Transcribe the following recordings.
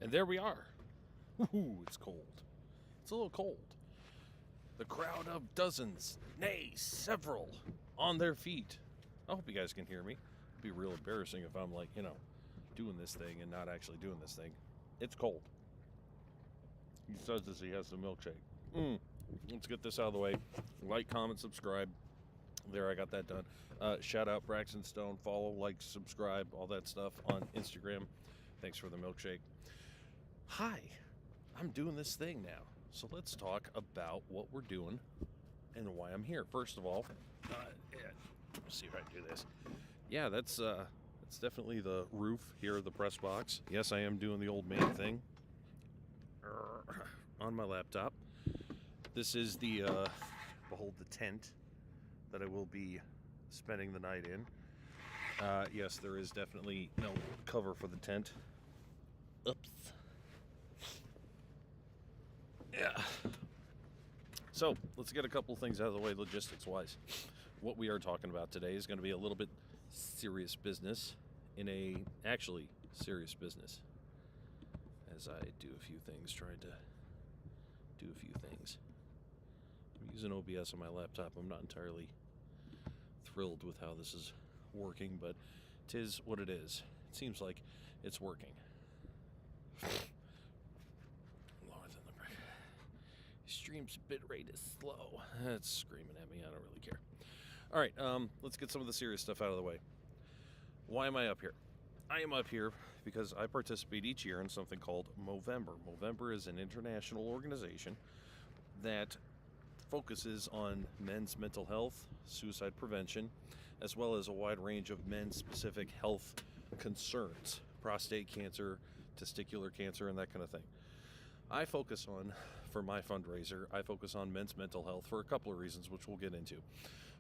And there we are. Ooh, it's cold. It's a little cold. The crowd of dozens, nay, several, on their feet. I hope you guys can hear me. It'd be real embarrassing if I'm like, doing this thing and not actually doing this thing. It's cold. He says this, he has the milkshake. Let's get this out of the way. Like, comment, subscribe. There, I got that done. Shout out Braxton Stone. Follow, like, subscribe, all that stuff on Instagram. Thanks for the milkshake. Hi, I'm doing this thing now. So let's talk about what we're doing and why I'm here. First of all, let's see if I can do this. Yeah, that's definitely the roof here of the press box. Yes, I am doing the old man thing on my laptop. This is the behold the tent that I will be spending the night in. Yes, there is definitely no cover for the tent. Oops. Yeah. So let's get a couple things out of the way logistics wise. What we are talking about today is going to be a little bit serious business in a actually serious business. As I do a few things, trying to do a few things. I'm using OBS on my laptop. I'm not entirely thrilled with how this is working, but 'tis what it is. It seems like it's working. Lower than the break. Stream's bitrate is slow. It's screaming at me. I don't really care. All right, let's get some of the serious stuff out of the way. Why am I up here? I am up here because I participate each year in something called Movember. Movember is an international organization that focuses on men's mental health, suicide prevention, as well as a wide range of men's-specific health concerns, prostate cancer, testicular cancer, and that kind of thing. I focus on, for my fundraiser, I focus on men's mental health for a couple of reasons, which we'll get into.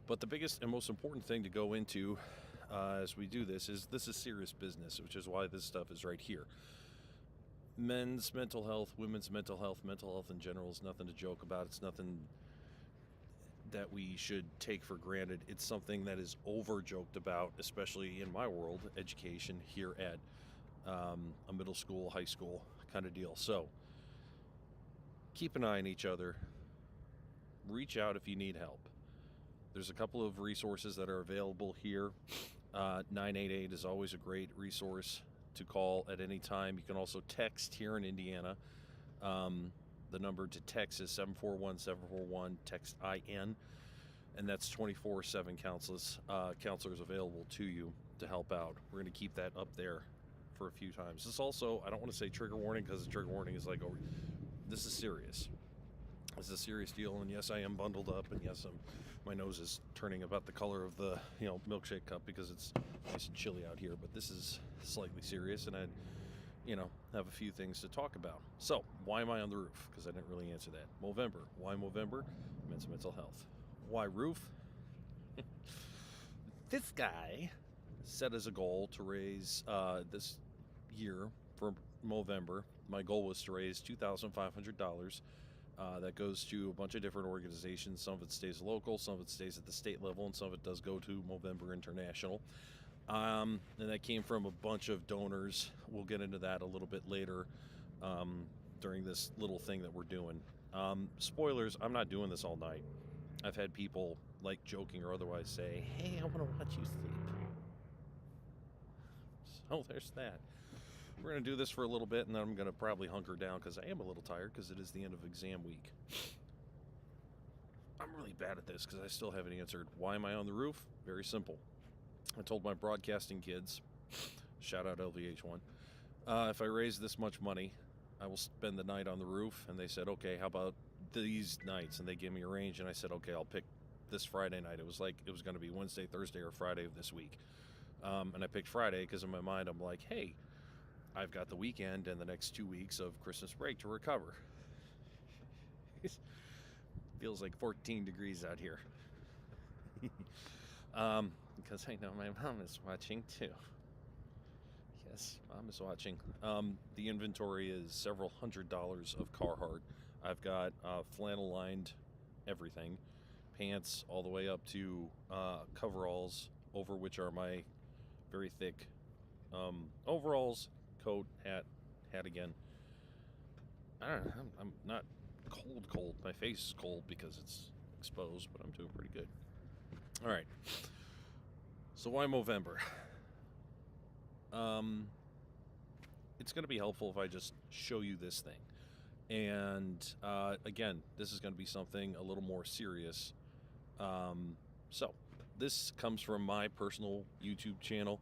But the biggest and most important thing to go into as we do this is serious business, which is why this stuff is right here. Men's mental health, women's mental health in general is nothing to joke about. It's nothing that we should take for granted. It's something that is over joked about, especially in my world, education here at a middle school, high school kind of deal. So keep an eye on each other. Reach out if you need help. There's a couple of resources that are available here. 988 is always a great resource to call at any time. You can also text here in Indiana. The number to text is 741-741, text IN, and that's 24/7 counselors available to you to help out. We're going to keep that up there for a few times. This also, I don't want to say trigger warning because the trigger warning is like, oh, this is serious. This is a serious deal, and yes, I am bundled up, and yes, my nose is turning about the color of the milkshake cup because it's nice and chilly out here, but this is slightly serious, and I'd have a few things to talk about. So, why am I on the roof? Because I didn't really answer that. Movember. Why Movember? Men's mental health. Why roof? This guy set as a goal to raise this year for Movember. My goal was to raise $2,500. That goes to a bunch of different organizations. Some of it stays local, some of it stays at the state level, and some of it does go to Movember International. And that came from a bunch of donors. We'll get into that a little bit later during this little thing that we're doing. Spoilers, I'm not doing this all night. I've had people, like joking or otherwise, say, hey, I want to watch you sleep. So there's that. We're going to do this for a little bit, and then I'm going to probably hunker down because I am a little tired because it is the end of exam week. I'm really bad at this because I still haven't answered. Why am I on the roof? Very simple. I told my broadcasting kids, shout out LVH1, if I raise this much money, I will spend the night on the roof. And they said, okay, how about these nights? And they gave me a range, and I said, okay, I'll pick this Friday night. It was going to be Wednesday, Thursday, or Friday of this week. And I picked Friday because in my mind I'm like, hey, I've got the weekend and the next 2 weeks of Christmas break to recover. Feels like 14 degrees out here. Because I know my mom is watching too. Yes, mom is watching. The inventory is several $100s of Carhartt. I've got flannel-lined everything, pants all the way up to coveralls, over which are my very thick overalls, coat, hat again, I don't know, I'm not cold. My face is cold because it's exposed, but I'm doing pretty good. All right. So why Movember? It's going to be helpful if I just show you this thing. And again, this is going to be something a little more serious. So this comes from my personal YouTube channel,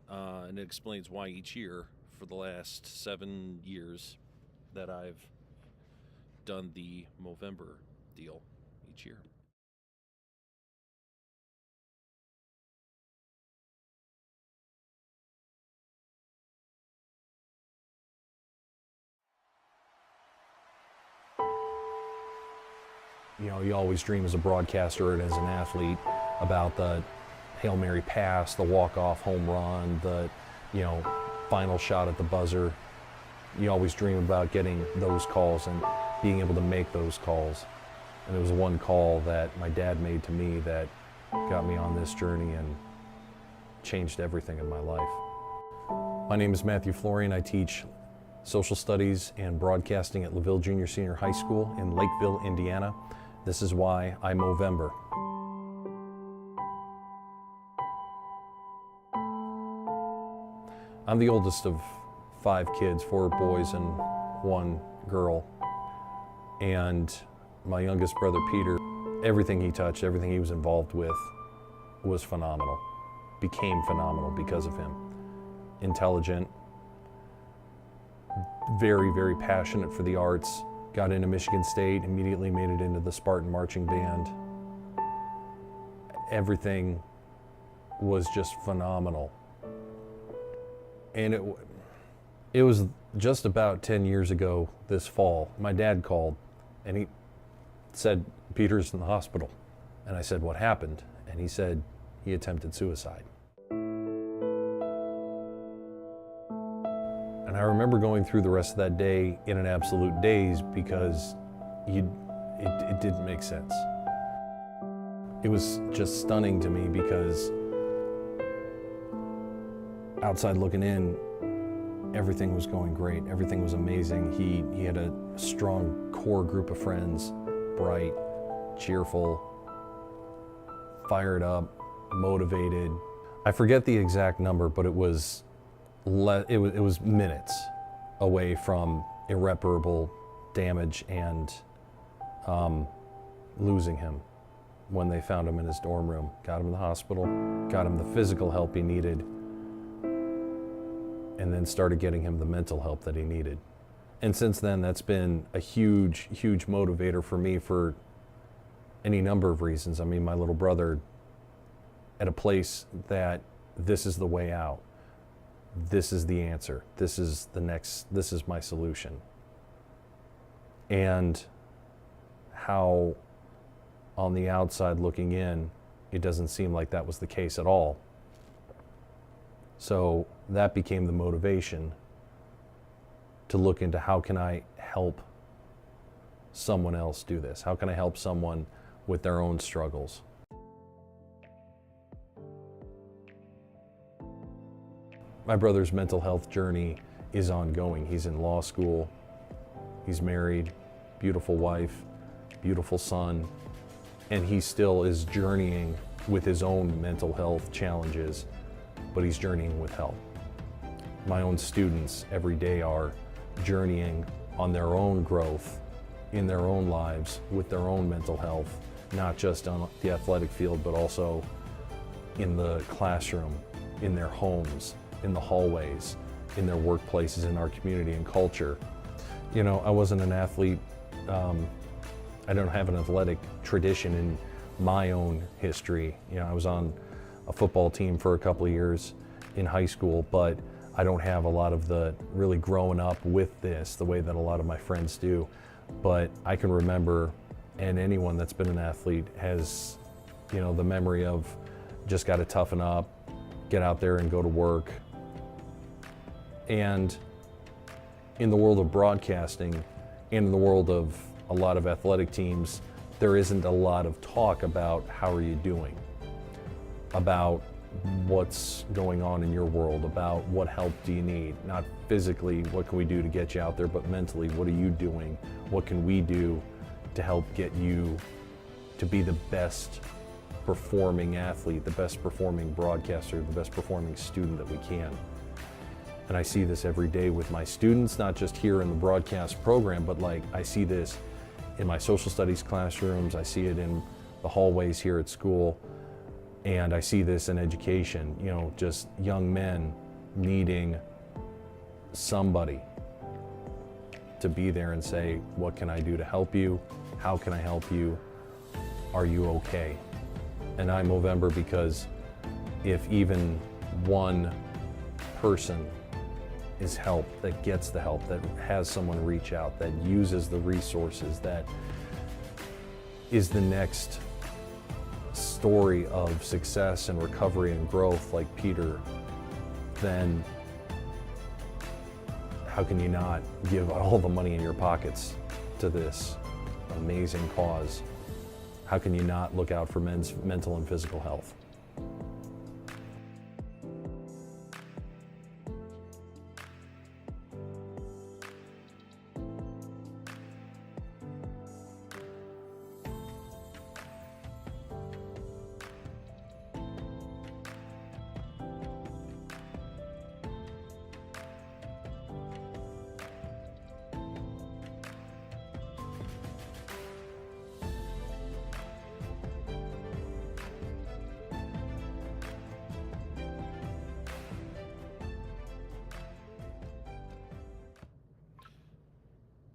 and it explains why each year for the last 7 years that I've done the Movember deal each year. You know, you always dream as a broadcaster and as an athlete about the Hail Mary pass, the walk-off home run, the, final shot at the buzzer. You always dream about getting those calls and being able to make those calls. And there was one call that my dad made to me that got me on this journey and changed everything in my life. My name is Matthew Florian. I teach social studies and broadcasting at LaVille Junior Senior High School in Lakeville, Indiana. This is why I Movember. I'm the oldest of 5 kids, 4 boys and 1 girl. And my youngest brother, Peter, everything he touched, everything he was involved with was phenomenal, became phenomenal because of him. Intelligent, very, very passionate for the arts, got into Michigan State, immediately made it into the Spartan Marching Band. Everything was just phenomenal. And it was just about 10 years ago this fall, my dad called and he said, Peter's in the hospital. And I said, what happened? And he said, he attempted suicide. And I remember going through the rest of that day in an absolute daze because it didn't make sense. It was just stunning to me because outside looking in, everything was going great. Everything was amazing. He had a strong core group of friends, bright, cheerful, fired up, motivated. I forget the exact number, but it was minutes away from irreparable damage and losing him when they found him in his dorm room. Got him in the hospital, got him the physical help he needed, and then started getting him the mental help that he needed. And since then, that's been a huge, huge motivator for me for any number of reasons. I mean, my little brother at a place that this is the way out. This is the answer. This is my solution. And how on the outside looking in, it doesn't seem like that was the case at all. So that became the motivation to look into how can I help someone else do this? How can I help someone with their own struggles? My brother's mental health journey is ongoing. He's in law school, he's married, beautiful wife, beautiful son, and he still is journeying with his own mental health challenges, but he's journeying with help. My own students every day are journeying on their own growth in their own lives with their own mental health, not just on the athletic field, but also in the classroom, in their homes, in the hallways, in their workplaces, in our community and culture. You know, I wasn't an athlete. I don't have an athletic tradition in my own history. You know, I was on a football team for a couple of years in high school, but I don't have a lot of the really growing up with this the way that a lot of my friends do. But I can remember, and anyone that's been an athlete has, you know, the memory of just got to toughen up, get out there and go to work. And in the world of broadcasting and in the world of a lot of athletic teams, there isn't a lot of talk about how are you doing, about what's going on in your world, about what help do you need, not physically what can we do to get you out there, but mentally what are you doing, what can we do to help get you to be the best performing athlete, the best performing broadcaster, the best performing student that we can. And I see this every day with my students, not just here in the broadcast program, but like I see this in my social studies classrooms, I see it in the hallways here at school, and I see this in education, you know, just young men needing somebody to be there and say, what can I do to help you? How can I help you? Are you okay? And I'm Movember because if even one person is helped, that gets the help, that has someone reach out, that uses the resources, that is the next story of success and recovery and growth like Peter, then how can you not give all the money in your pockets to this amazing cause? How can you not look out for men's mental and physical health?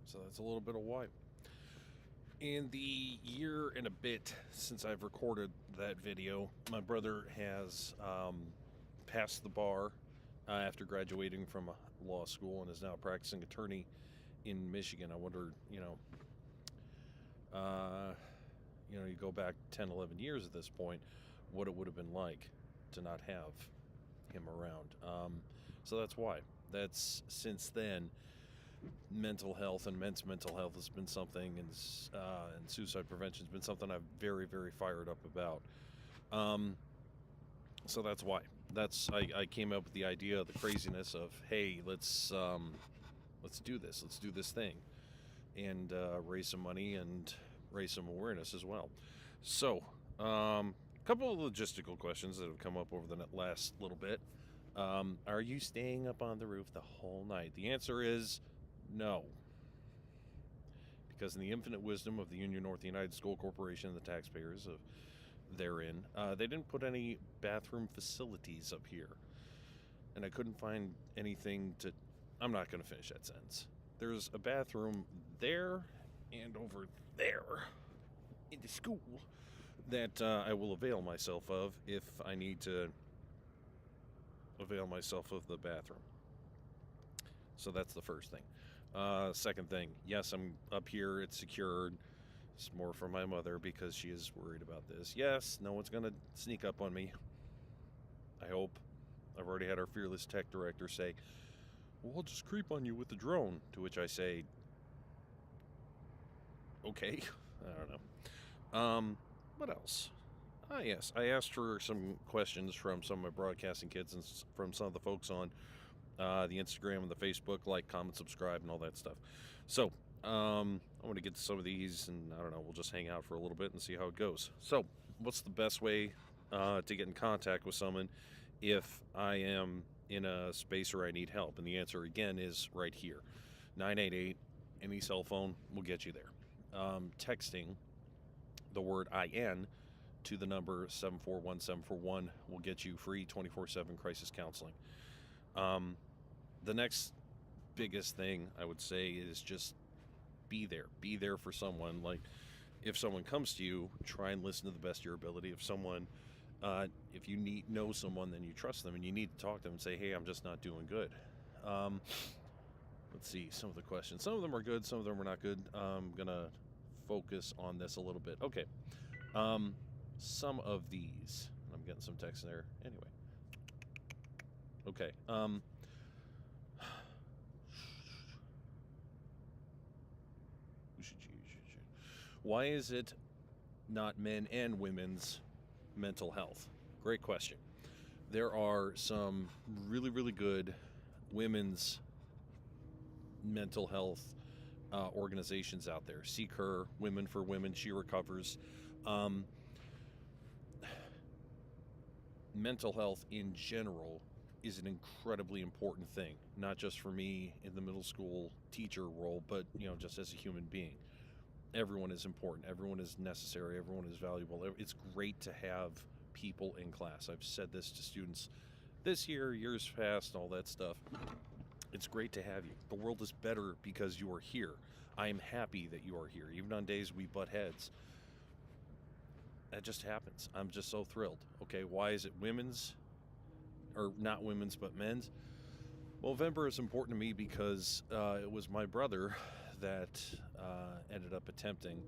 So that's a little bit of why. In the year and a bit since I've recorded that video, my brother has passed the bar after graduating from a law school and is now a practicing attorney in Michigan. I wonder, you go back 10, 11 years at this point, what it would have been like to not have him around. So that's why. That's since then. Mental health and men's mental health has been something, and suicide prevention has been something I'm very, very fired up about. So that's why. I came up with the idea, the craziness of, hey, let's do this. Let's do this thing, and raise some money and raise some awareness as well. So, a couple of logistical questions that have come up over the last little bit. Are you staying up on the roof the whole night? The answer is no. Because in the infinite wisdom of the Union North United School Corporation and the taxpayers therein, they didn't put any bathroom facilities up here. And I couldn't find anything to... I'm not going to finish that sentence. There's a bathroom there and over there in the school that I will avail myself of if I need to avail myself of the bathroom. So that's the first thing. Second thing, yes, I'm up here, it's secured. It's more for my mother because she is worried about this. Yes, no one's going to sneak up on me. I hope. I've already had our fearless tech director say, well, I'll just creep on you with the drone. To which I say, okay. I don't know. What else? Yes, I asked for some questions from some of my broadcasting kids and from some of the folks on the Instagram and the Facebook, like, comment, subscribe, and all that stuff. So, I want to get to some of these, and I don't know, we'll just hang out for a little bit and see how it goes. So, what's the best way to get in contact with someone if I am in a space where I need help? And the answer, again, is right here. 988, any cell phone will get you there. Texting the word IN to the number 741741 will get you free 24/7 crisis counseling. The next biggest thing I would say is just be there. Be there for someone. Like, if someone comes to you, try and listen to the best of your ability. If someone, if you know someone, then you trust them and you need to talk to them and say, hey, I'm just not doing good. Let's see some of the questions. Some of them are good. Some of them are not good. I'm going to focus on this a little bit. Okay. Some of these, I'm getting some text in there. Anyway. Okay. Why is it not men and women's mental health? Great question. there are some really, really good women's mental health organizations out there. Seek Her, Women for Women, She Recovers. Mental health in general is an incredibly important thing, not just for me in the middle school teacher role, but just as a human being. Everyone is important, everyone is necessary, everyone is valuable. It's great to have people in class. I've said this to students this year, years past, all that stuff. It's great to have you. The world is better because you are here. I am happy that you are here, even on days we butt heads. That just happens. I'm just so thrilled. Okay, why is it women's, or not women's, but men's? Movember is important to me because it was my brother that ended up attempting,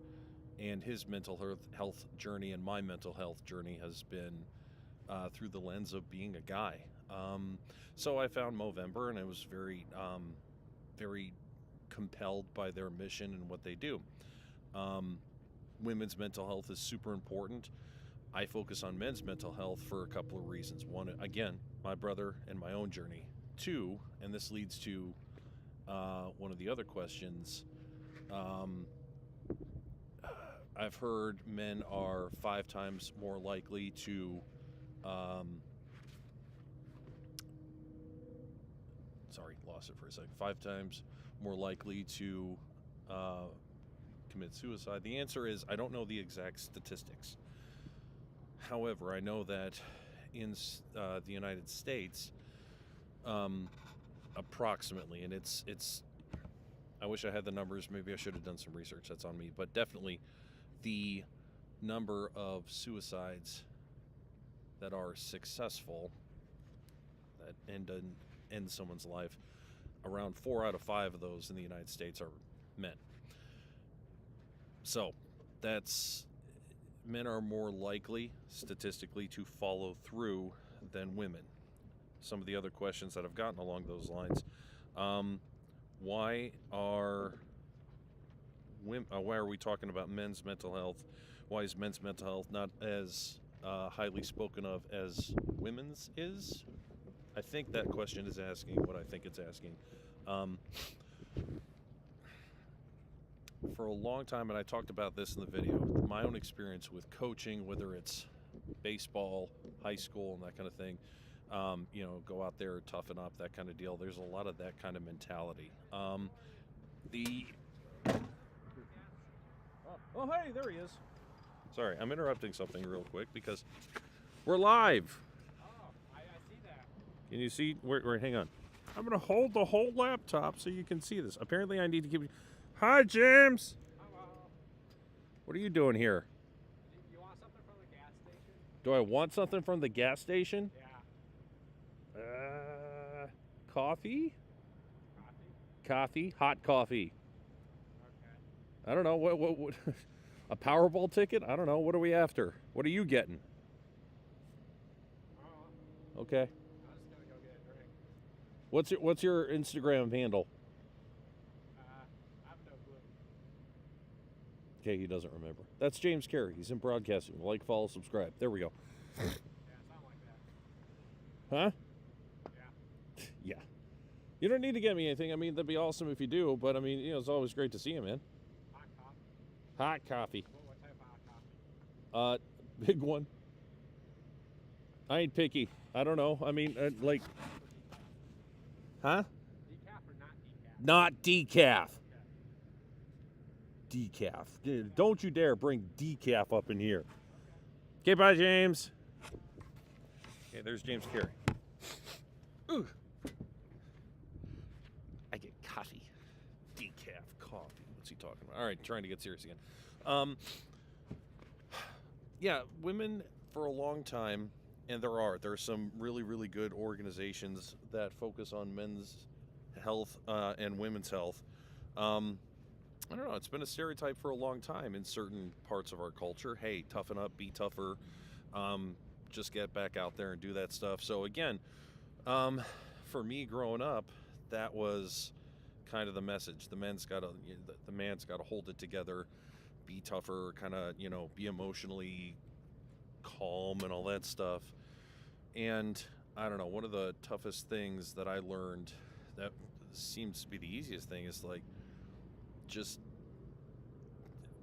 and his mental health journey and my mental health journey has been through the lens of being a guy. So I found Movember, and I was very, very compelled by their mission and what they do. Women's mental health is super important. I focus on men's mental health for a couple of reasons. One, again, my brother and my own journey. Two, and this leads to one of the other questions, I've heard men are 5 times more likely to sorry, lost it for a second. 5 times more likely to commit suicide. The answer is I don't know the exact statistics. However, I know that in the United States, approximately, and it's I wish I had the numbers. Maybe I should have done some research. That's on me. But definitely the number of suicides that are successful, that end someone's life, around 4 out of 5 of those in the United States are men. So men are more likely statistically to follow through than women. Some of the other questions that I've gotten along those lines, why are we talking about men's mental health? Why is men's mental health not as highly spoken of as women's is? I think that question is asking what I think it's asking. For a long time, and I talked about this in the video, my own experience with coaching, whether it's baseball, high school, and that kind of thing, go out there, toughen up, that kind of deal. There's a lot of that kind of mentality. Oh, hey, there he is. Sorry, I'm interrupting something real quick because we're live. Oh, I see that. Can you see? Hang on. I'm going to hold the whole laptop so you can see this. Apparently, I need to keep... Hi, James. Hello. What are you doing here? You want something from the gas station? Do I want something from the gas station? Yeah. Coffee? Coffee? Coffee? Hot coffee. Okay. I don't know. What a Powerball ticket? I don't know. What are we after? What are you getting? Okay. I'm just gonna go get a drink. What's your Instagram handle? I have no clue. Okay, he doesn't remember. That's James Carey. He's in broadcasting. Like, follow, subscribe. There we go. Yeah, something like that. Huh? Yeah. Yeah. You don't need to get me anything. I mean, that'd be awesome if you do, but I mean, it's always great to see you, man. Hot coffee? Hot coffee. What type of hot coffee? Big one. I ain't picky. I don't know. I mean, huh? Decaf or not decaf? Not decaf. Okay. Decaf. Dude, don't you dare bring decaf up in here. Okay, bye, James. Okay, there's James Carey. Ooh. I get coffee. Decaf coffee. What's he talking about? All right, trying to get serious again. Yeah, women for a long time, and there are some really, really good organizations that focus on men's health and women's health. I don't know, it's been a stereotype for a long time in certain parts of our culture. Hey, toughen up, be tougher, just get back out there and do that stuff. So again, for me growing up, that was kind of the message. The man's got to hold it together, be tougher, kind of, be emotionally calm and all that stuff. And I don't know, one of the toughest things that I learned that seems to be the easiest thing is like just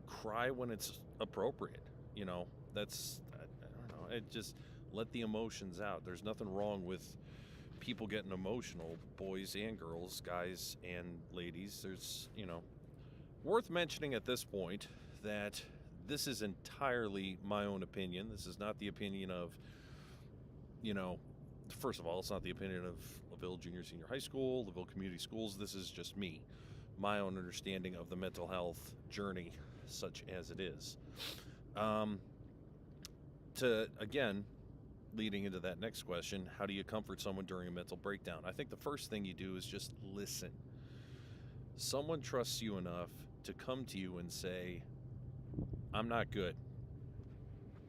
cry when it's appropriate. You know, that's, I don't know, it just let the emotions out. There's nothing wrong with people getting emotional, boys and girls, guys and ladies. There's, you know, worth mentioning at this point that this is entirely my own opinion. This is not the opinion of, you know, first of all, it's not the opinion of LaVille Junior Senior High School, LaVille Community Schools. This is just me, my own understanding of the mental health journey, such as it is. Again, leading into that next question, how do you comfort someone during a mental breakdown? I think the first thing you do is just listen. Someone trusts you enough to come to you and say, I'm not good.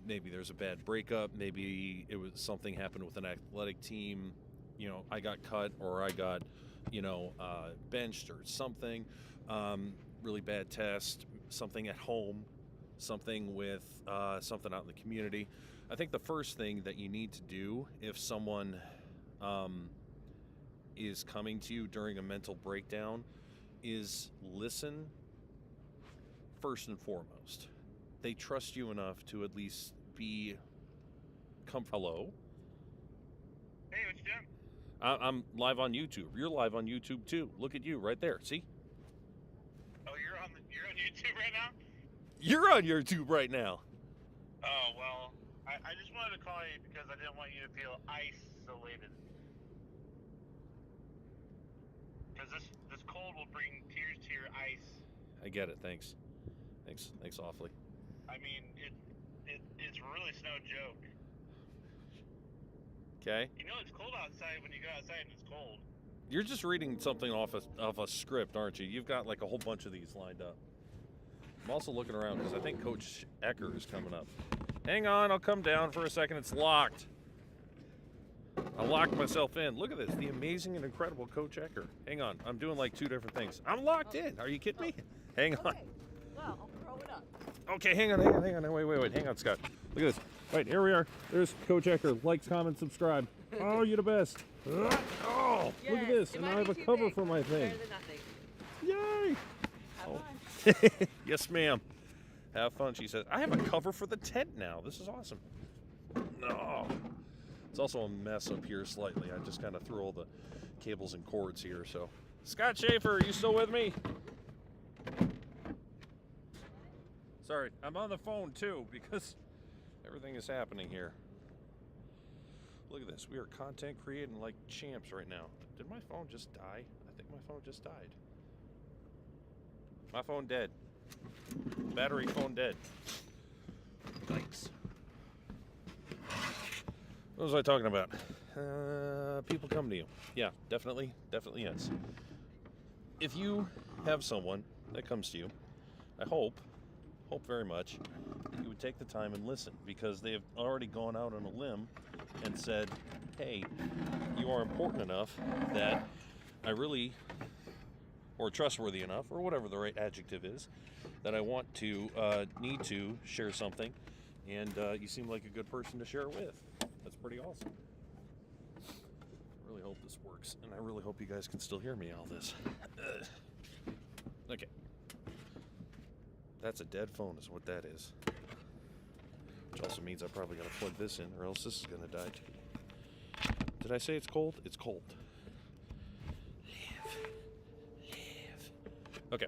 Maybe there's a bad breakup. Maybe it was something happened with an athletic team. You know, I got cut or I got, benched or something. Really bad test. Something at home. Something with something out in the community. I think the first thing that you need to do if someone is coming to you during a mental breakdown is listen first and foremost. They trust you enough to at least be hello? Hey, what you doing? I'm live on YouTube. You're live on YouTube too. Look at you right there. See? Oh, you're on YouTube right now? You're on YouTube right now. Oh, well, I just wanted to call you because I didn't want you to feel isolated. Because this cold will bring tears to your eyes. I get it. Thanks awfully. I mean, it's really no joke. Okay. You know it's cold outside when you go outside and it's cold. You're just reading something off a script, aren't you? You've got like a whole bunch of these lined up. I'm also looking around because I think Coach Ecker is coming up. Hang on, I'll come down for a second. It's locked. I locked myself in. Look at this, the amazing and incredible Coach Ecker. Hang on, I'm doing like two different things. I'm locked in. Are you kidding me? Hang on. Okay. Well, I'll throw it up. Okay, hang on. Wait. Hang on, Scott. Look at this. Right, here we are. There's Coach Ecker. Like, comment, subscribe. Oh, you're the best. Oh, Yes, look at this. it And might now I have be a too cover big. for my thing. Better than nothing. Yay. Have fun. Yes, ma'am. Have fun, she says. I have a cover for the tent now. This is awesome. No. It's also a mess up here slightly. I just kind of threw all the cables and cords here, so. Scott Schaefer, are you still with me? Sorry, I'm on the phone too because everything is happening here. Look at this. We are content creating like champs right now. Did my phone just die? I think my phone just died. My phone dead. Battery phone dead. Yikes. What was I talking about? People come to you. Yeah, definitely yes. If you have someone that comes to you, I hope very much, you would take the time and listen because they have already gone out on a limb and said, hey, you are important enough that I really, or trustworthy enough, or whatever the right adjective is, that I want to, need to share something, and you seem like a good person to share it with. That's pretty awesome. I really hope this works, and I really hope you guys can still hear me all this. Okay. That's a dead phone is what that is. Which also means I probably got to plug this in or else this is going to die too. Did I say it's cold? It's cold. Live. Okay.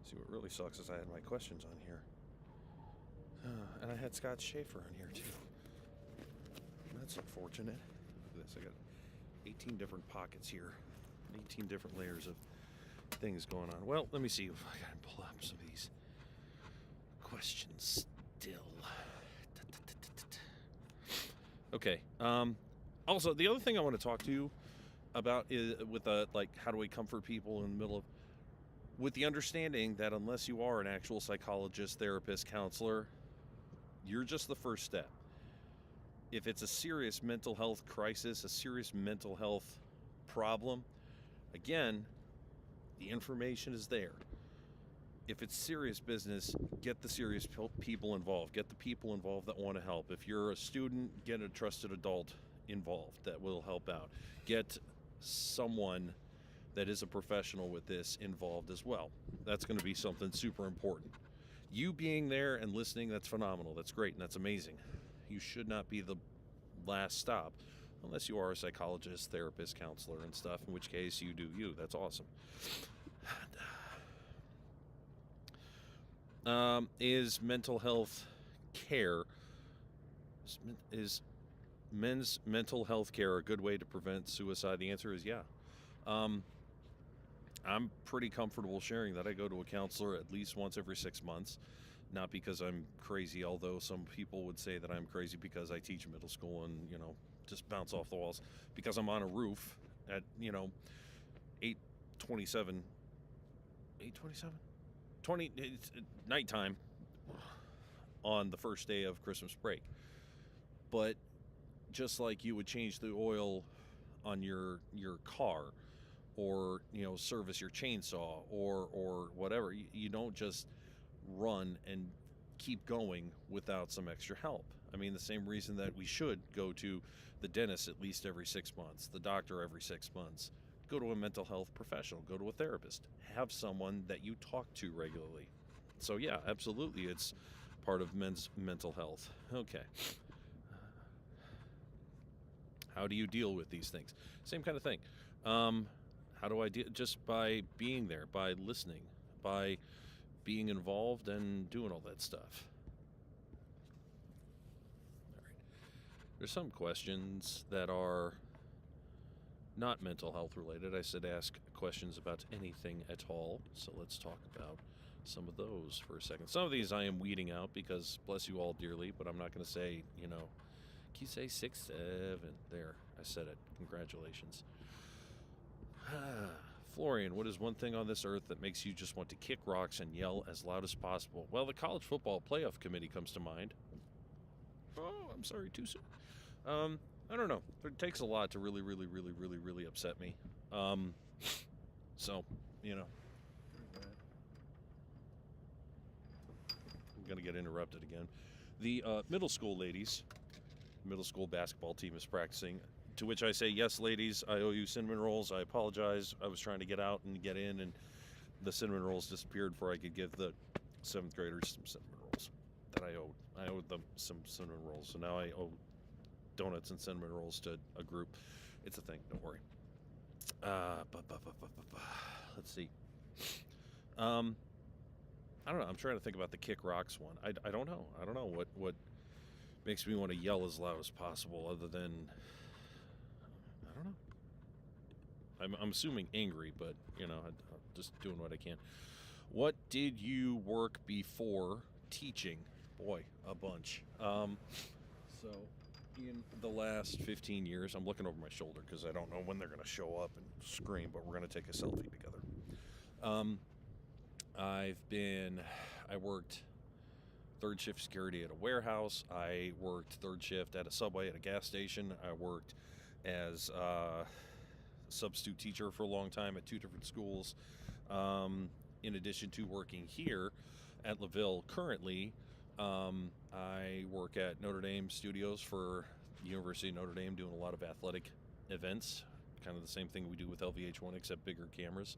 See, what really sucks is I had my questions on here. And I had Scott Schaefer on here too. That's unfortunate. Look at this. I got 18 different pockets here. 18 different layers of things going on. Well, let me see if I can pull up some of these questions still. Okay. Also, the other thing I want to talk to you about is with like how do we comfort people in the middle of, with the understanding that unless you are an actual psychologist, therapist, counselor, you're just the first step. If it's a serious mental health crisis, a serious mental health problem, again, the information is there. if it's serious business, get the serious people involved. Get the people involved that want to help. If you're a student, get a trusted adult involved that will help out. Get someone that is a professional with this involved as well. That's going to be something super important. You being there and listening, that's phenomenal. That's great and that's amazing. You should not be the last stop unless you are a psychologist, therapist, counselor, and stuff, in which case you do you. That's awesome. Is mental health care, is men's mental health care a good way to prevent suicide? The answer is yeah. I'm pretty comfortable sharing that. I go to a counselor at least once every 6 months. Not because I'm crazy, although some people would say that I'm crazy because I teach middle school and, just bounce off the walls. Because I'm on a roof at, 8:27, 20, it's nighttime on the first day of Christmas break. But just like you would change the oil on your car, or service your chainsaw, or whatever, you don't just run and keep going without some extra help. I mean, the same reason that we should go to the dentist at least every 6 months, the doctor every 6 months, go to a mental health professional, go to a therapist, have someone that you talk to regularly. So yeah, absolutely, it's part of men's mental health. Okay. How do you deal with these things? Same kind of thing. How do I deal? Just by being there, by listening, by being involved and doing all that stuff. All right. There's some questions that are not mental health related. I said ask questions about anything at all. So let's talk about some of those for a second. Some of these I am weeding out because bless you all dearly, but I'm not going to say, can you say 6, 7? There, I said it. Congratulations. Florian, what is one thing on this earth that makes you just want to kick rocks and yell as loud as possible? Well, the college football playoff committee comes to mind. Oh, I'm sorry, too soon. I don't know. It takes a lot to really, really, really, really, really upset me. So, I'm going to get interrupted again. The middle school basketball team is practicing. To which I say, yes, ladies, I owe you cinnamon rolls. I apologize. I was trying to get out and get in, and the cinnamon rolls disappeared before I could give the 7th graders some cinnamon rolls that I owed. I owed them some cinnamon rolls, so now I owe donuts and cinnamon rolls to a group. It's a thing. Don't worry. Let's see. I don't know. I'm trying to think about the kick rocks one. I don't know. I don't know what makes me want to yell as loud as possible, other than, I don't know. I'm assuming angry, but I'm just doing what I can. What did you work before teaching? Boy, a bunch. So in the last 15 years, I'm looking over my shoulder because I don't know when they're going to show up and scream, but we're going to take a selfie together. I worked third shift security at a warehouse. I worked third shift at a Subway at a gas station. I worked as a substitute teacher for a long time at 2 different schools. In addition to working here at LaVille currently, I work at Notre Dame Studios for the University of Notre Dame, doing a lot of athletic events, kind of the same thing we do with LVH1 except bigger cameras.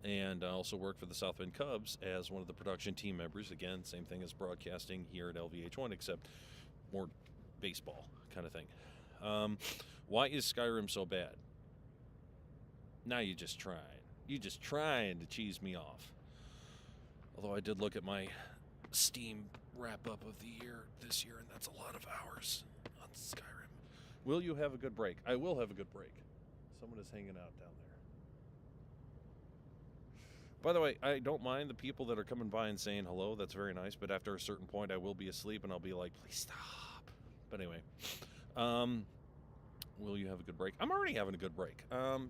And I also work for the South Bend Cubs as one of the production team members. Again, same thing as broadcasting here at LVH1, except more baseball kind of thing. Why is Skyrim so bad? Now you're just trying. You're just trying to cheese me off. Although I did look at my Steam wrap-up of the year this year, and that's a lot of hours on Skyrim. Will you have a good break? I will have a good break. Someone is hanging out down there. By the way, I don't mind the people that are coming by and saying hello. That's very nice. But after a certain point, I will be asleep, and I'll be like, please stop. But anyway, will you have a good break? I'm already having a good break.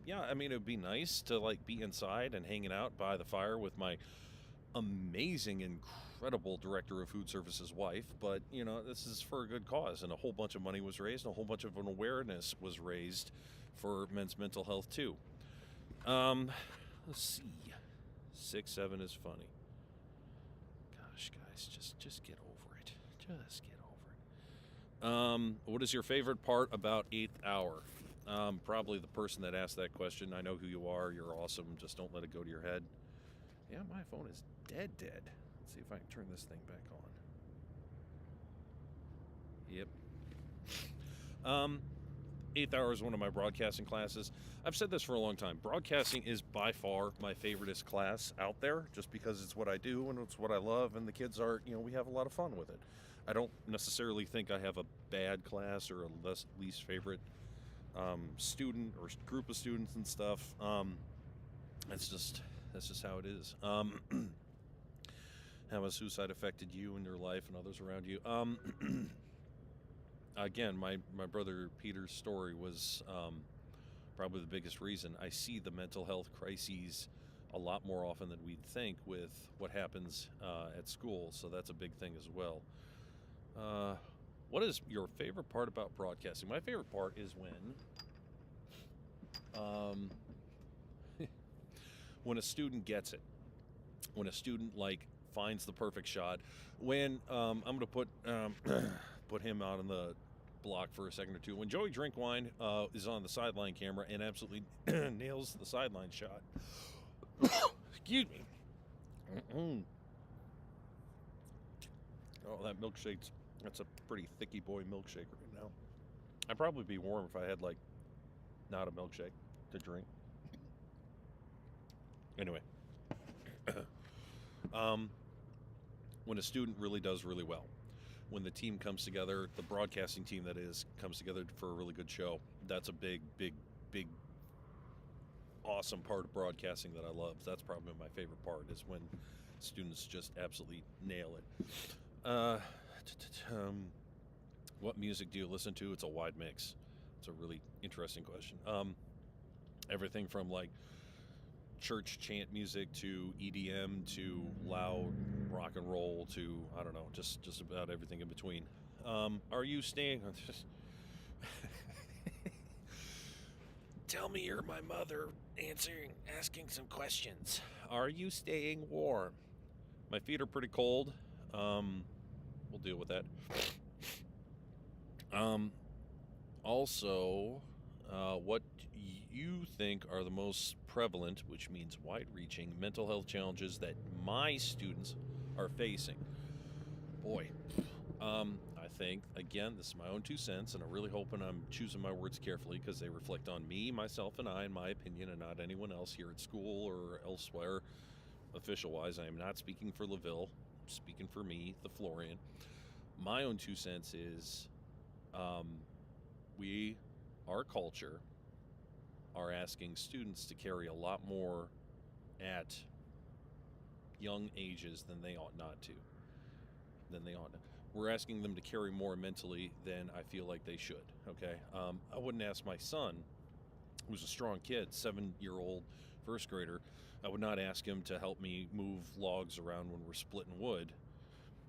Yeah, I mean, it would be nice to, be inside and hanging out by the fire with my amazing, incredible director of food services wife. But, this is for a good cause. And a whole bunch of money was raised, and a whole bunch of an awareness was raised for men's mental health, too. Let's see. 6, 7 is funny. gosh, guys, just get over it. Just get over it. What is your favorite part about 8th hour? Probably the person that asked that question. I know who you are. You're awesome. Just don't let it go to your head. Yeah, my phone is dead. Let's see if I can turn this thing back on. Yep. 8th hour is one of my broadcasting classes. I've said this for a long time. Broadcasting is by far my favoriteest class out there, just because it's what I do and it's what I love, and the kids are, we have a lot of fun with it. I don't necessarily think I have a bad class or a least favorite student or group of students and stuff. That's just how it is. How has suicide affected you and your life and others around you? Again, my brother Peter's story was probably the biggest reason. I see the mental health crises a lot more often than we'd think with what happens at school, so that's a big thing as well. What is your favorite part about broadcasting? My favorite part is when a student gets it, when a student finds the perfect shot. When I'm going to put put him out on the block for a second or two. When Joey Drinkwine is on the sideline camera and absolutely nails the sideline shot. Excuse me. Oh, that milkshake's, that's a pretty thicky boy milkshake right now. I'd probably be warm if I had not a milkshake to drink. Anyway. When a student really does really well, when the team comes together, the broadcasting team that is, comes together for a really good show, that's a big awesome part of broadcasting that I love. That's probably my favorite part, is when students just absolutely nail it. What music do you listen to? It's a wide mix. It's a really interesting question. Everything from church chant music to EDM to loud rock and roll to, I don't know, just about everything in between. Are you staying on this? Tell me you're my mother asking some questions. Are you staying warm? My feet are pretty cold. We'll deal with that. Also, what you think are the most prevalent, which means wide-reaching, mental health challenges that my students are facing? Boy, I think, again, this is my own 2 cents, and I'm really hoping I'm choosing my words carefully because they reflect on me, myself, and I, in my opinion, and not anyone else here at school or elsewhere. Official-wise, I am not speaking for LaVille. I'm speaking for me, the Florian. My own 2 cents is our culture, are asking students to carry a lot more at young ages than they ought not to. We're asking them to carry more mentally than I feel like they should, okay? I wouldn't ask my son, who's a strong kid, 7-year-old first grader, I would not ask him to help me move logs around when we're splitting wood,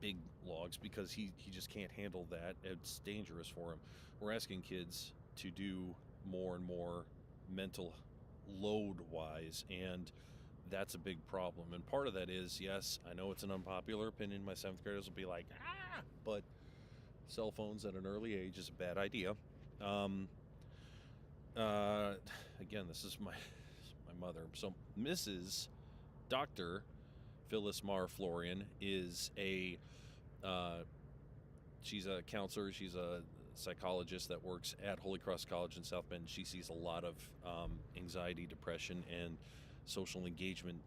big logs, because he just can't handle that. It's dangerous for him. We're asking kids to do more and more mental load-wise, and that's a big problem. And part of that is, yes, I know it's an unpopular opinion. My 7th graders will be like, but cell phones at an early age is a bad idea. Again, this is my mother. So Mrs. Dr. Phyllis Mar Florian is she's a counselor. She's a psychologist that works at Holy Cross College in South Bend. She sees a lot of anxiety, depression, and social engagement,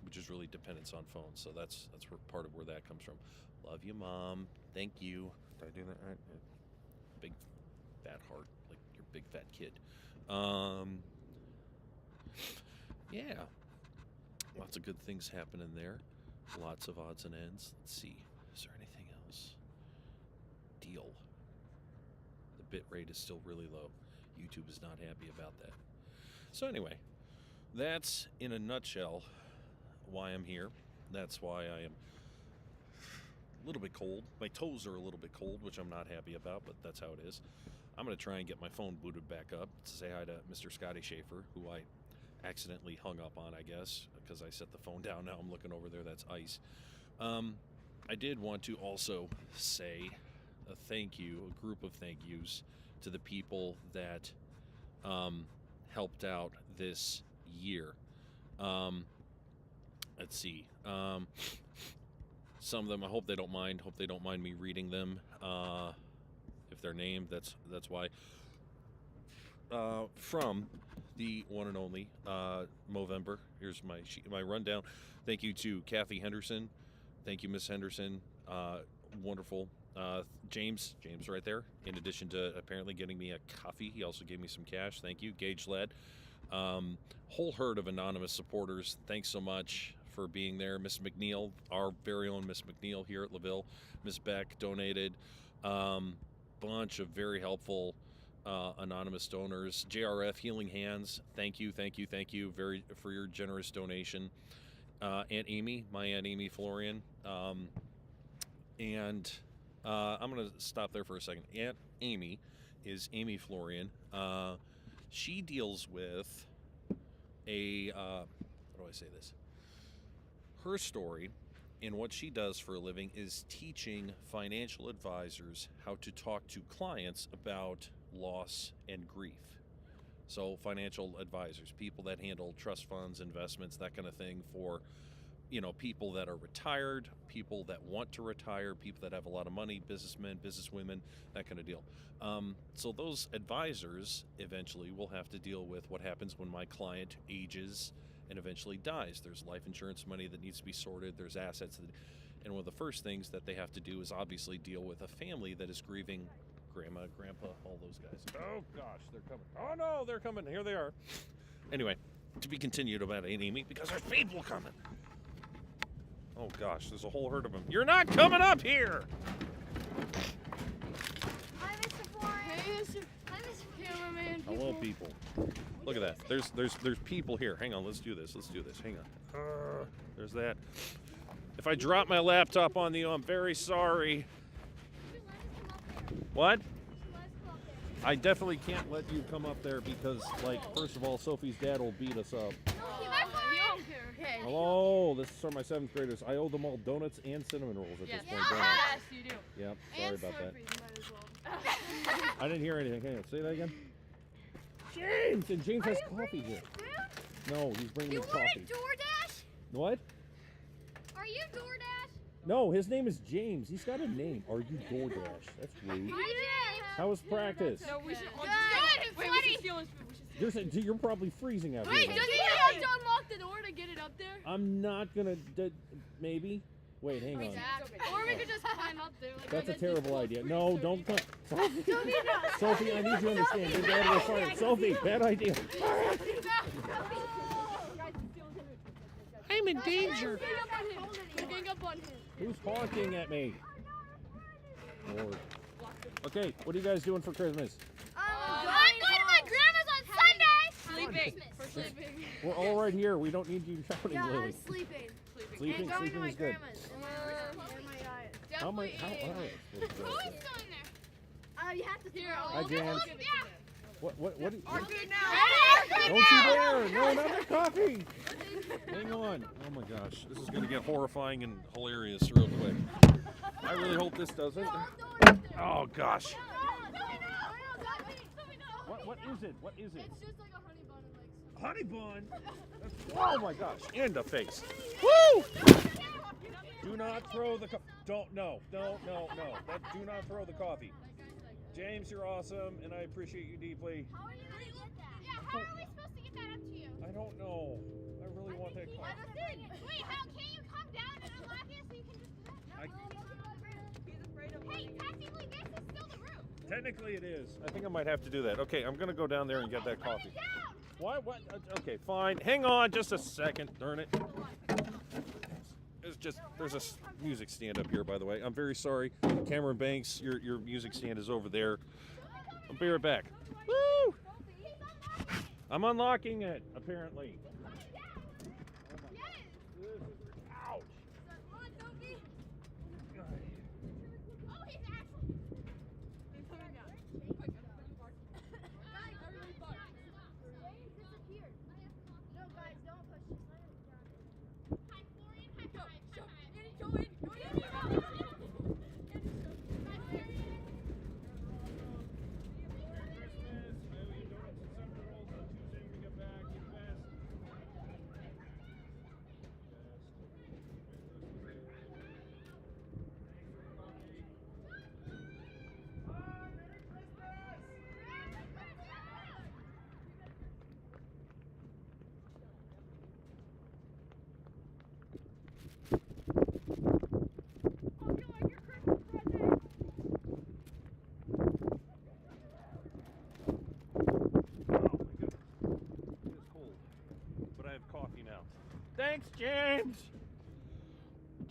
which is really dependence on phones. So that's part of where that comes from. Love you, Mom. Thank you. Did I do that right? Big fat heart, like your big fat kid. Yeah. Lots of good things happening there. Lots of odds and ends. Let's see. Is there anything else? Deal. The bit rate is still really low. YouTube is not happy about that. So anyway, that's in a nutshell why I'm here. That's why I am a little bit cold. My toes are a little bit cold, which I'm not happy about, but that's how it is. I'm going to try and get my phone booted back up to say hi to Mr. Scotty Schaefer, who I accidentally hung up on, I guess, because I set the phone down. Now I'm looking over there. That's ice. I did want to also say a thank you, a group of thank yous to the people that helped out this year. Let's see. Some of them, I hope they don't mind. Hope they don't mind me reading them. If they're named, that's why. From the one and only Movember. Here's my rundown. Thank you to Kathy Henderson. Thank you, Miss Henderson. Wonderful. James right there. In addition to apparently getting me a coffee, he also gave me some cash. Thank you, Gage Led. Whole herd of anonymous supporters. Thanks so much for being there. Miss McNeil, our very own Miss McNeil here at LaVille. Miss Beck donated. Bunch of very helpful anonymous donors. JRF Healing Hands, thank you very for your generous donation. Aunt Amy, my Aunt Amy Florian, and I'm gonna stop there for a second. Aunt Amy is Amy Florian. She deals with a how do I say this? Her story and what she does for a living is teaching financial advisors how to talk to clients about loss and grief. So financial advisors, people that handle trust funds, investments, that kind of thing for, people that are retired, people that want to retire, people that have a lot of money, businessmen, businesswomen, that kind of deal. So those advisors eventually will have to deal with what happens when my client ages and eventually dies. There's life insurance money that needs to be sorted. There's assets. And one of the first things that they have to do is obviously deal with a family that is grieving grandma, grandpa, all those guys. Oh, gosh, they're coming. Oh, no, they're coming. Here they are. Anyway, to be continued about Aunt Amy because there's people coming. Oh, gosh, there's a whole herd of them. You're not coming up here. Hi, Mr. Florian. Hey, Mr. Cameraman. Hello, people. Look at that. There's people here. Hang on, let's do this. Hang on. There's that. If I drop my laptop on you, I'm very sorry. What? I definitely can't let you come up there because, first of all, Sophie's dad will beat us up. Okay. Hello, this is my 7th graders. I owe them all donuts and cinnamon rolls at this point. Yes, you do. Yep, sorry about that. Might as well. I didn't hear anything. Hang on, say that again. James! And James has coffee here. No, he's bringing me coffee. You want a DoorDash? What? Are you DoorDash? No, his name is James. He's got a name. Are you DoorDash? That's rude. Hi, James. How was practice? No, we should all You're probably freezing out Wait, here. doesn't he have to unlock the door to get it up there? I'm not gonna. Maybe. Wait, hang on. Or we could just climb up there. That's a terrible idea. No, don't come. Sophie, I need you to understand. Your dad was fired. Sophie, bad idea. I'm in danger. We're getting up on him. Who's honking at me? Lord. Okay, what are you guys doing for Christmas? I'm going to my grandma's on Sunday. Sleeping. For sleeping. We're all right here. We don't need you shouting, Yeah, Lily. I'm sleeping. Sleeping Going to my is good. grandma's. And my diet. How am I supposed to do Who's that? still in there? You have to Here, throw I'll Hi, Jan. Yeah. What? Our food now. Don't you dare! No, not the coffee! Hang on. Oh my gosh, this is going to get horrifying and hilarious real quick. I really hope this doesn't. Oh gosh. What is it? What is it? It's just like a honey bun and like Honey bun! Oh my gosh, in the face. Woo! Do not throw the don't, no. Do not throw the coffee. James, you're awesome, and I appreciate you deeply. How are you gonna get that? Yeah, how are we supposed to get that up to you? I don't know. I really want that coffee. Wait, how can't you come down and unlock it so you can just do that? He's afraid of Hey, technically this is still the roof. Technically it is. I think I might have to do that. Okay, I'm gonna go down there and get that coffee. Down! What? Okay, fine. Hang on just a second. Darn it. There's a music stand up here, by the way. I'm very sorry. Cameron Banks, your music stand is over there. I'll be right back. Woo! I'm unlocking it, apparently. Ouch! Go in.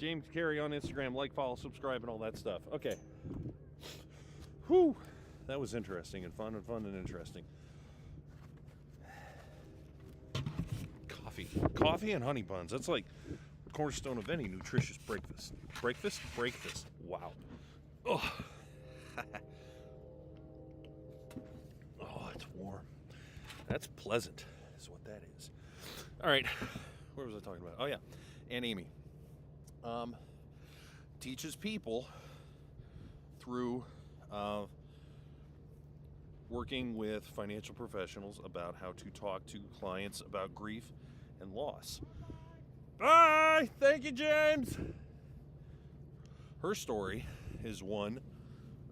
James Carey on Instagram. Like, follow, subscribe, and all that stuff. Okay. Whew. That was interesting and fun and interesting. Coffee and honey buns. That's like the cornerstone of any nutritious breakfast. Breakfast. Wow. Oh. Oh, it's warm. That's pleasant, is what that is. All right. Where was I talking about? Oh, yeah. Aunt Amy. Teaches people through working with financial professionals about how to talk to clients about grief and loss. Bye! Thank you, James! Her story is one,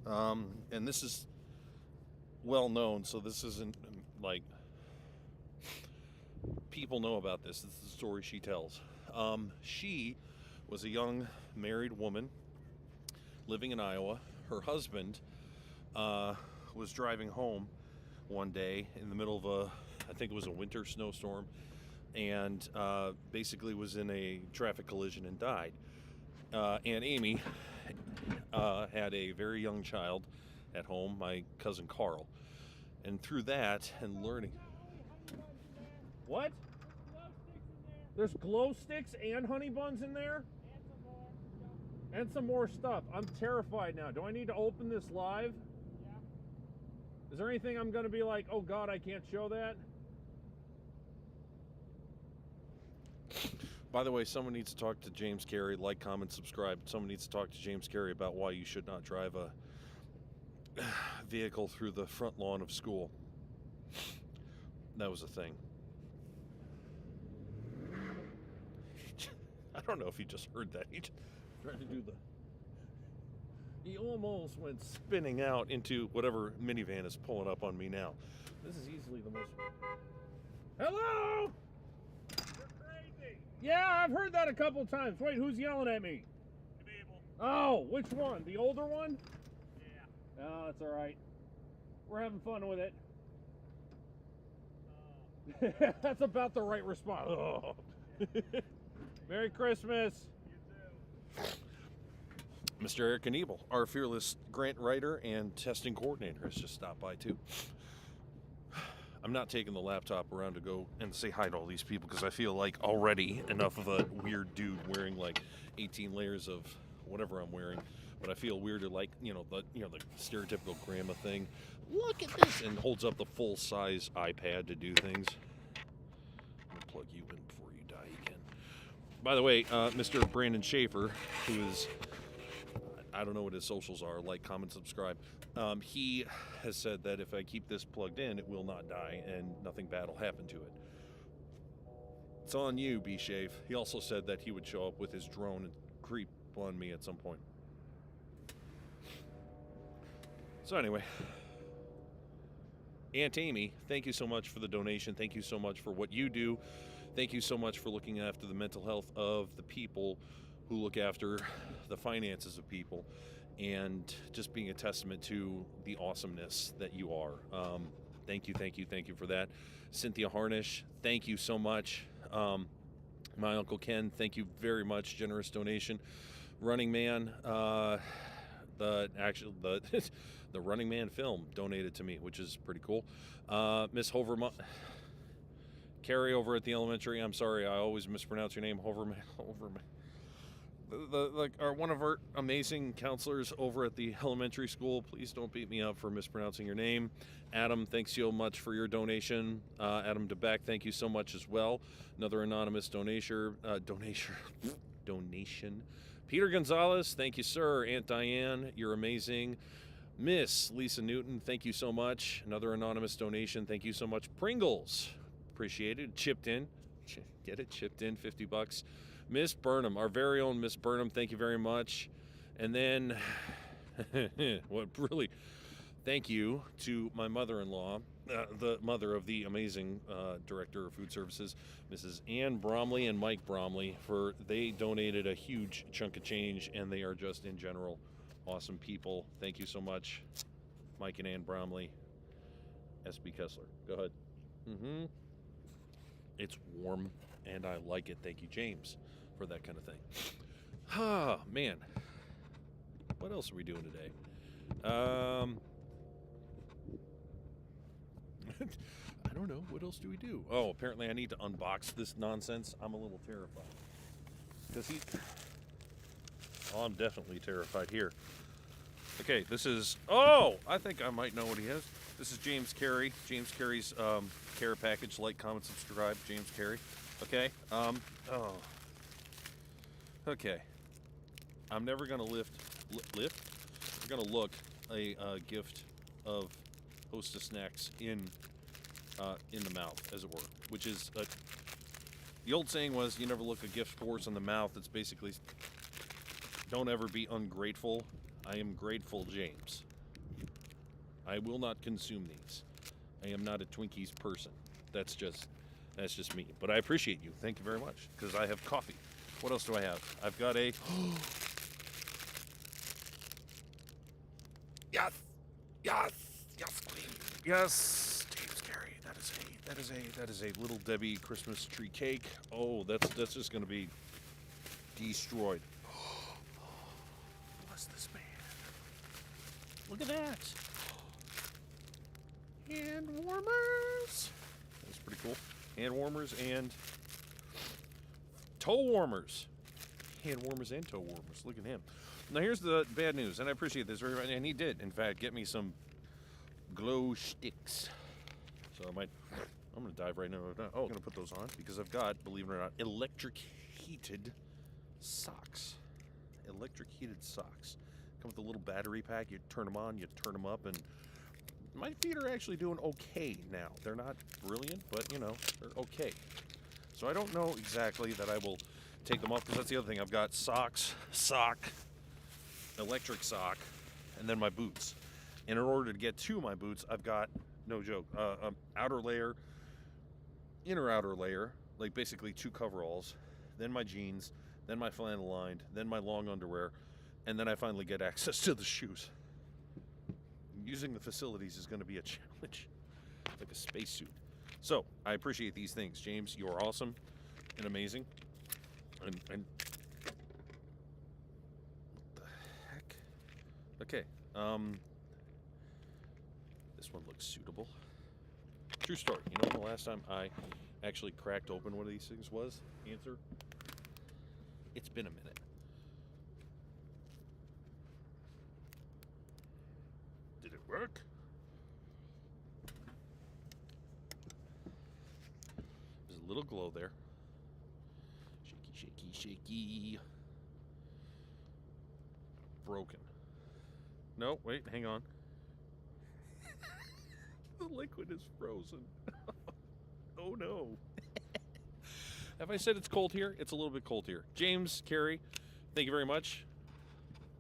and this is well known, so this isn't like people know about this. This is the story she tells. She was a young married woman living in Iowa. Her husband was driving home one day in the middle of I think it was a winter snowstorm, and basically was in a traffic collision and died. Aunt Amy had a very young child at home, my cousin Carl, and through that and learning. What? There's glow sticks and honey buns in there? And some more stuff. I'm terrified now. Do I need to open this live? Yeah. Is there anything I'm going to be like, oh God, I can't show that? By the way, someone needs to talk to James Carey. Like, comment, subscribe. Someone needs to talk to James Carey about why you should not drive a vehicle through the front lawn of school. That was a thing. I don't know if he just heard that. He just tried to do he almost went spinning out into whatever minivan is pulling up on me now. This is easily the most... Hello! You're crazy. Yeah, I've heard that a couple times. Wait, who's yelling at me? Oh, which one? The older one? Yeah. Oh, that's all right. We're having fun with it. That's about the right response. Oh. Merry Christmas. You too. Mr. Eric Kniebel, our fearless grant writer and testing coordinator, has just stopped by too. I'm not taking the laptop around to go and say hi to all these people because I feel like already enough of a weird dude wearing like 18 layers of whatever I'm wearing. But I feel weirder, like the stereotypical grandma thing. Look at this, and holds up the full size iPad to do things. I'm gonna plug you in before you die again. By the way, Mr. Brandon Schaefer, who is, I don't know what his socials are, like, comment, subscribe. He has said that if I keep this plugged in, it will not die and nothing bad will happen to it. It's on you, B-Shave. He also said that he would show up with his drone and creep on me at some point. So anyway, Aunt Amy, thank you so much for the donation. Thank you so much for what you do. Thank you so much for looking after the mental health of the people who look after the finances of people, and just being a testament to the awesomeness that you are. Thank you for that. Cynthia Harnish, thank you so much. My Uncle Ken, thank you very much. Generous donation. Running Man, the Running Man film donated to me, which is pretty cool. Miss Hoverman, Carrie over at the elementary. I'm sorry, I always mispronounce your name. Hoverman. One of our amazing counselors over at the elementary school. Please don't beat me up for mispronouncing your name. Adam, thanks so much for your donation. Adam DeBeck, thank you so much as well. Another anonymous donation. Peter Gonzalez, thank you, sir. Aunt Diane, you're amazing. Miss Lisa Newton, thank you so much. Another anonymous donation. Thank you so much. Pringles, appreciated. Chipped in. Get it? Chipped in, $50. Miss Burnham, our very own Miss Burnham, thank you very much. And then, thank you to my mother-in-law, the mother of the amazing director of food services, Mrs. Ann Bromley and Mike Bromley, they donated a huge chunk of change, and they are just in general awesome people. Thank you so much, Mike and Ann Bromley. SB Kessler, go ahead. It's warm and I like it. Thank you, James, for that kind of thing. Ah, man. What else are we doing today? I don't know. What else do we do? Oh, apparently I need to unbox this nonsense. I'm a little terrified. Because I'm definitely terrified here. Okay, this is... Oh! I think I might know what he has. This is James Carey. James Carey's care package. Like, comment, subscribe. James Carey. Okay. Oh. Okay. I'm never going to lift? We're going to look a gift of Hostess snacks in the mouth, as it were. Which is... the old saying was, you never look a gift horse in the mouth. It's basically... Don't ever be ungrateful. I am grateful, James. I will not consume these. I am not a Twinkies person. That's just me. But I appreciate you. Thank you very much. Because I have coffee. What else do I have? I've got a... Yes! Yes! Yes, Queen! Yes! James Carey. That is a Little Debbie Christmas tree cake. Oh, that's just gonna be destroyed. Bless this man. Look at that. Hand warmers. That's pretty cool. Hand warmers and toe warmers. Hand warmers and toe warmers. Look at him. Now here's the bad news, and I appreciate this very much. And he did, in fact, get me some glow sticks. So I'm gonna dive right now. Oh, I'm gonna put those on because I've got, believe it or not, electric heated socks. Electric heated socks. Come with a little battery pack. You turn them on, you turn them up, and my feet are actually doing okay now. They're not brilliant, but you know, they're okay. So I don't know exactly that I will take them off because that's the other thing. I've got sock, electric sock, and then my boots. And in order to get to my boots, I've got, no joke, outer layer, inner outer layer, like basically 2 coveralls, then my jeans, then my flannel lined, then my long underwear, and then I finally get access to the shoes. Using the facilities is going to be a challenge, like a spacesuit. So I appreciate these things, James. You are awesome and amazing. And what the heck? Okay. This one looks suitable. True story. You know when the last time I actually cracked open one of these things was? Answer. It's been a minute. Did it work? There's a little glow there. Shaky, shaky, shaky. Broken. No, wait, hang on. The liquid is frozen. Oh no. Have I said it's cold here? It's a little bit cold here. James Carey, thank you very much.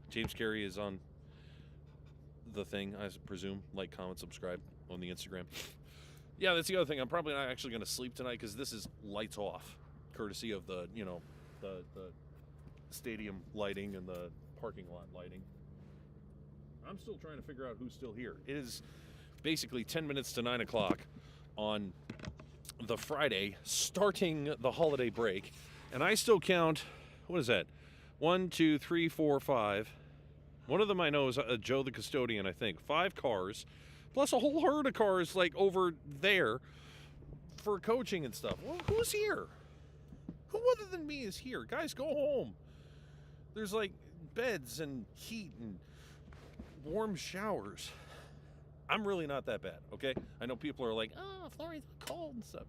James Carey is on the thing, I presume. Like, comment, subscribe on the Instagram. Yeah, that's the other thing. I'm probably not actually going to sleep tonight because this is lights off, courtesy of the, you know, the stadium lighting and the parking lot lighting. I'm still trying to figure out who's still here. It is basically 10 minutes to 9 o'clock on the Friday, starting the holiday break. And I still count, what is that? 1, 2, 3, 4, 5. One of them I know is Joe the custodian, I think. 5 cars, plus a whole herd of cars like over there for coaching and stuff. Well, who's here? Who other than me is here? Guys, go home. There's like beds and heat and warm showers. I'm really not that bad, okay? I know people are like, oh, Florian's cold and stuff.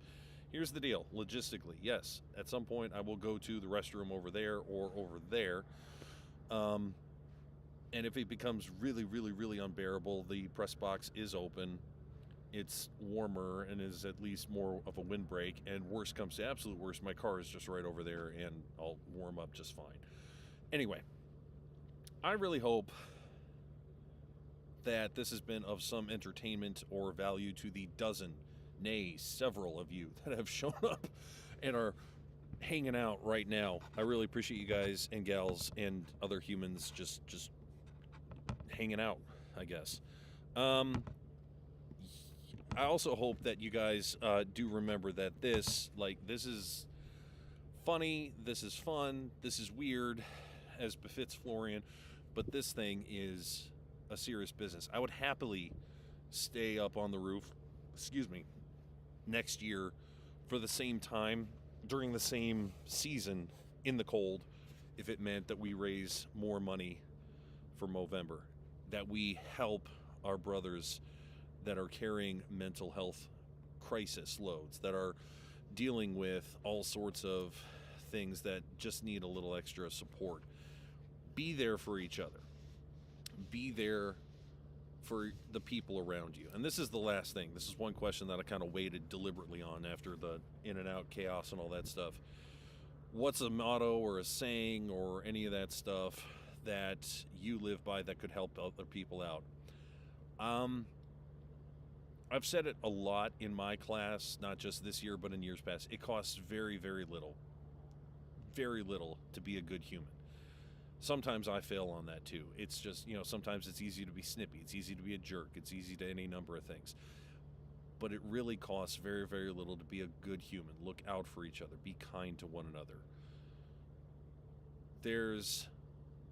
Here's the deal. Logistically, yes, at some point I will go to the restroom over there or over there. And if it becomes really, really, really unbearable, the press box is open. It's warmer and is at least more of a windbreak. And worst comes to absolute worst, my car is just right over there and I'll warm up just fine. Anyway, I really hope that this has been of some entertainment or value to the dozen, nay, several of you that have shown up and are hanging out right now. I really appreciate you guys and gals and other humans just hanging out, I guess. I also hope that you guys do remember that this is funny, this is fun, this is weird, as befits Florian, but this thing is a serious business. I would happily stay up on the roof, next year for the same time during the same season in the cold if it meant that we raise more money for Movember, that we help our brothers that are carrying mental health crisis loads, that are dealing with all sorts of things that just need a little extra support. Be there for each other. Be there for the people around you. And this is the last thing. This is one question that I kind of waited deliberately on after the in and out chaos and all that stuff. What's a motto or a saying or any of that stuff that you live by that could help other people out? I've said it a lot in my class, not just this year, but in years past. It costs very, very little to be a good human. Sometimes I fail on that too. It's just, sometimes it's easy to be snippy. It's easy to be a jerk. It's easy to any number of things. But it really costs very, very little to be a good human. Look out for each other. Be kind to one another. There's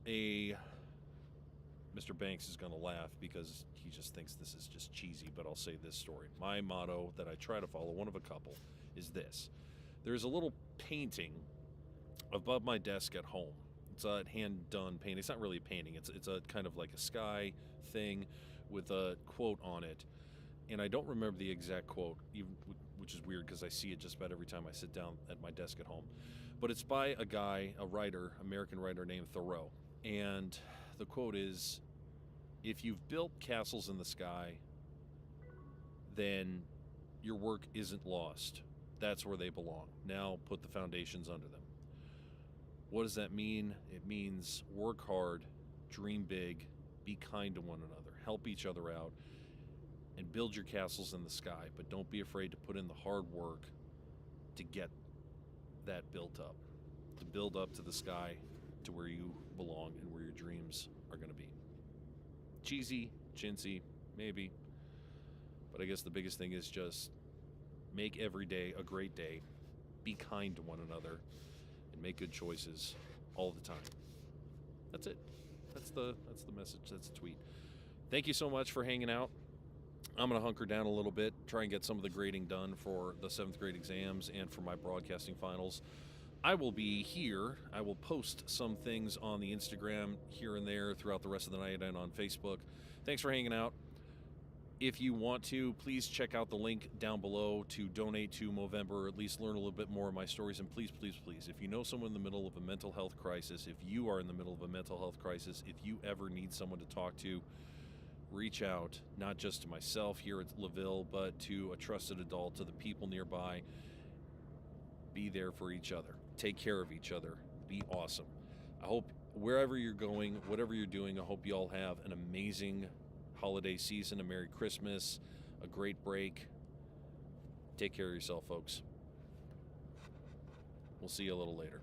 a... Mr. Banks is going to laugh because he just thinks this is just cheesy, but I'll say this story. My motto that I try to follow, one of a couple, is this. There's a little painting above my desk at home. It's a hand-done painting. It's not really a painting. It's a kind of like a sky thing with a quote on it. And I don't remember the exact quote, which is weird because I see it just about every time I sit down at my desk at home. But it's by a guy, a writer, American writer named Thoreau. And the quote is, if you've built castles in the sky, then your work isn't lost. That's where they belong. Now put the foundations under them. What does that mean? It means work hard, dream big, be kind to one another, help each other out, and build your castles in the sky. But don't be afraid to put in the hard work to get that built up, to build up to the sky, to where you belong and where your dreams are going to be. Cheesy, chintzy, maybe. But I guess the biggest thing is just make every day a great day. Be kind to one another. And make good choices all the time. That's it. That's the message. That's the tweet. Thank you so much for hanging out. I'm going to hunker down a little bit, try and get some of the grading done for the 7th grade exams and for my broadcasting finals. I will be here. I will post some things on the Instagram here and there throughout the rest of the night and on Facebook. Thanks for hanging out. If you want to, please check out the link down below to donate to Movember, or at least learn a little bit more of my stories. And please, please, please, if you know someone in the middle of a mental health crisis, if you are in the middle of a mental health crisis, if you ever need someone to talk to, reach out, not just to myself here at LaVille, but to a trusted adult, to the people nearby. Be there for each other. Take care of each other. Be awesome. I hope wherever you're going, whatever you're doing, I hope you all have an amazing holiday season, a Merry Christmas, a great break. Take care of yourself, folks. We'll see you a little later.